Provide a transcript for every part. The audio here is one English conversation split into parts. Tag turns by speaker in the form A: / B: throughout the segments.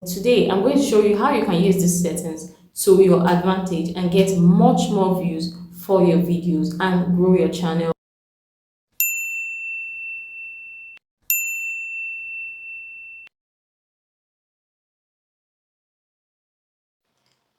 A: Today, I'm going to show you how you can use these settings to your advantage and get much more views for your videos and grow your channel.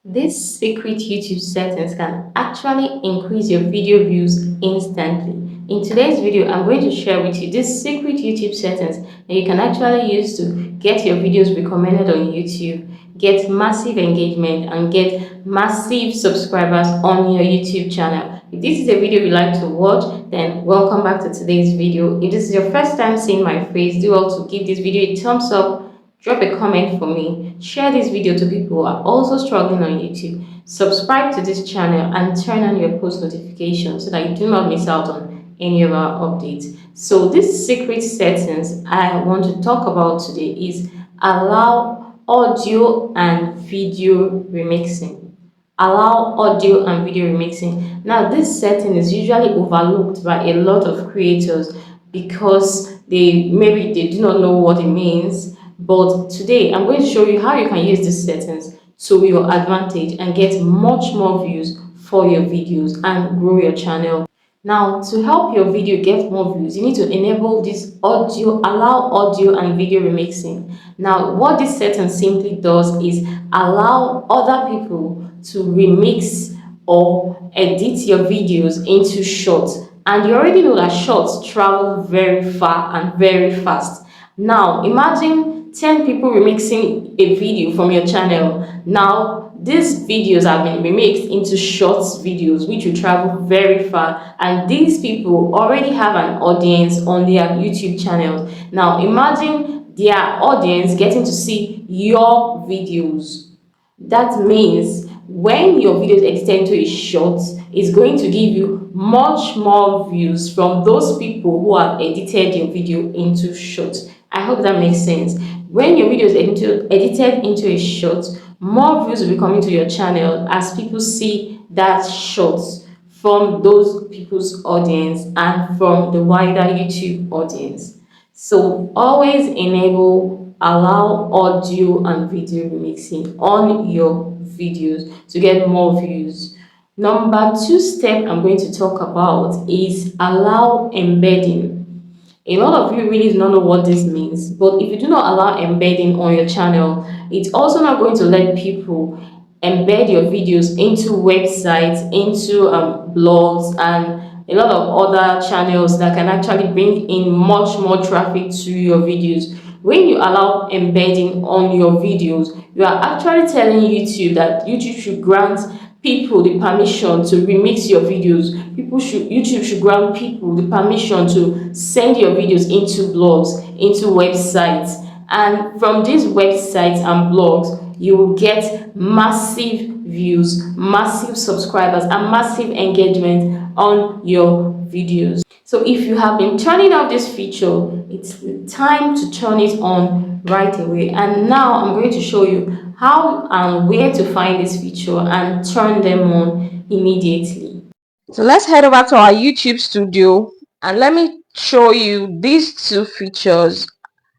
A: These secret YouTube settings can actually increase your video views instantly. In today's video, I'm going to share with you these secret YouTube settings that you can actually use to get your videos recommended on YouTube, get massive engagement, and get massive subscribers on your YouTube channel. If this is a video you like to watch, then welcome back to today's video. If this is your first time seeing my face, do also give this video a thumbs up. Drop a comment for me, share this video to people who are also struggling on YouTube, subscribe to this channel and turn on your post notifications so that you do not miss out on any of our updates. So these secret settings I want to talk about today is allow audio and video remixing. Allow audio and video remixing. Now this setting is usually overlooked by a lot of creators because they do not know what it means, but today I'm going to show you how you can use these settings to your advantage and get much more views for your videos and grow your channel. Now, to help your video get more views, you need to enable this audio, allow audio and video remixing. Now, what this setting simply does is allow other people to remix or edit your videos into shorts. And you already know that shorts travel very far and very fast. Now, imagine 10 people remixing a video from your channel. Now, these videos have been remixed into shorts videos, which will travel very far, and these people already have an audience on their YouTube channels. Now, imagine their audience getting to see your videos. That means when your video is edited into a short, it's going to give you much more views from those people who have edited your video into short. I hope that makes sense. When your video is edited into a short, more views will be coming to your channel as people see that short from those people's audience and from the wider YouTube audience. So always enable allow audio and video remixing on your videos to get more views. Number two step I'm going to talk about is allow embedding. A lot of you really do not know what this means, but if you do not allow embedding on your channel, it's also not going to let people embed your videos into websites, into blogs, and a lot of other channels that can actually bring in much more traffic to your videos. When you allow embedding on your videos, you are actually telling YouTube that YouTube should grant people the permission to remix your videos. YouTube should grant people the permission to send your videos into blogs, into websites, and from these websites and blogs you will get massive views, massive subscribers, and massive engagement on your videos. So if you have been turning off this feature, it's time to turn it on right away. And now I'm going to show you how and where to find this feature and turn them on immediately.
B: So let's head over to our YouTube studio and let me show you these two features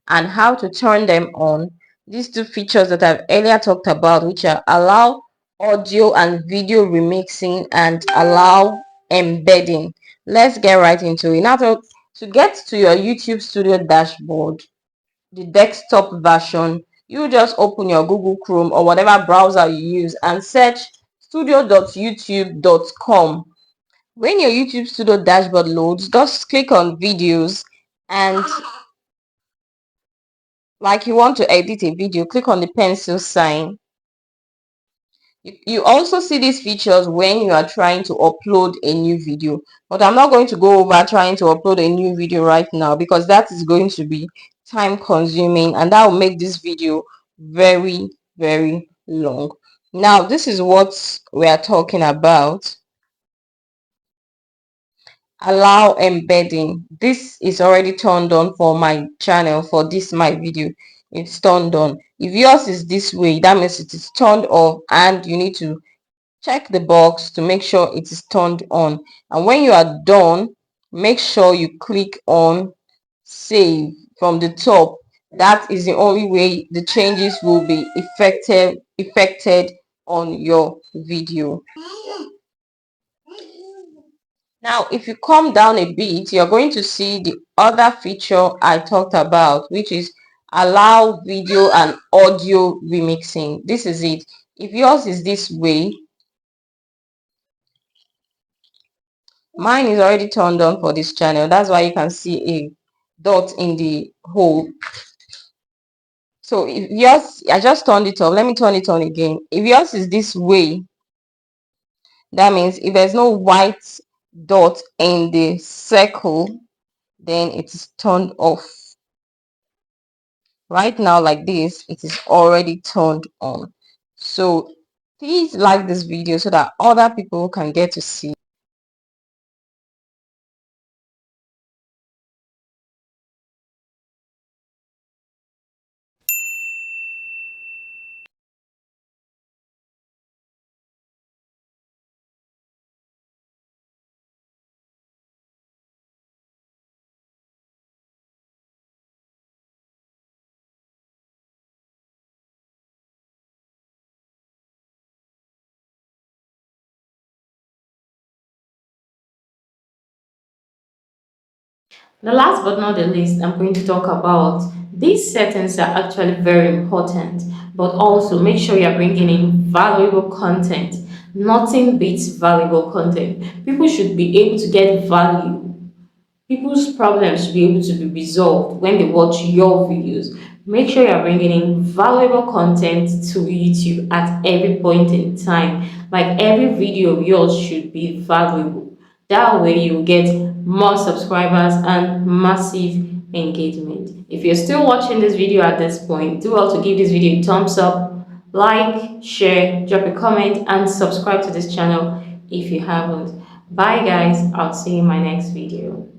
B: and how to turn them on. These two features that I've earlier talked about, which are allow audio and video remixing and allow embedding. Let's get right into it. Now to get to your YouTube studio dashboard, the desktop version, you just open your Google Chrome or whatever browser you use and search studio.youtube.com. When your YouTube studio dashboard loads, just click on videos, and like you want to edit a video, click on the pencil sign. You also see these features when you are trying to upload a new video, but I'm not going to go over trying to upload a new video right now because that is going to be time consuming and that will make this video very, very long. Now this is what we are talking about. Allow embedding. This is already turned on for my channel. For this my video, it's turned on. If yours is this way, that means it is turned off and you need to check the box to make sure it is turned on. And when you are done, make sure you click on save from the top. That is the only way the changes will be affected on your video. Now, if you come down a bit, you're going to see the other feature I talked about, which is allow video and audio remixing. This is it. If yours is this way, mine is already turned on for this channel. That's why you can see a dot in the hole. So if yours, I just turned it off. Let me turn it on again. If yours is this way, that means if there's no white dot in the circle, then it is turned off. Right now, like this, it is already turned on. So please like this video so that other people can get to see.
A: The last but not the least, I'm going to talk about these settings are actually very important, but also make sure you're bringing in valuable content. Nothing beats valuable content. People should be able to get value. People's problems should be able to be resolved when they watch your videos. Make sure you're bringing in valuable content to YouTube at every point in time. Like every video of yours should be valuable. That way you get more subscribers and massive engagement. If you're still watching this video at this point, do well to give this video a thumbs up, like, share, drop a comment, and subscribe to this channel if you haven't. Bye guys, I'll see you in my next video.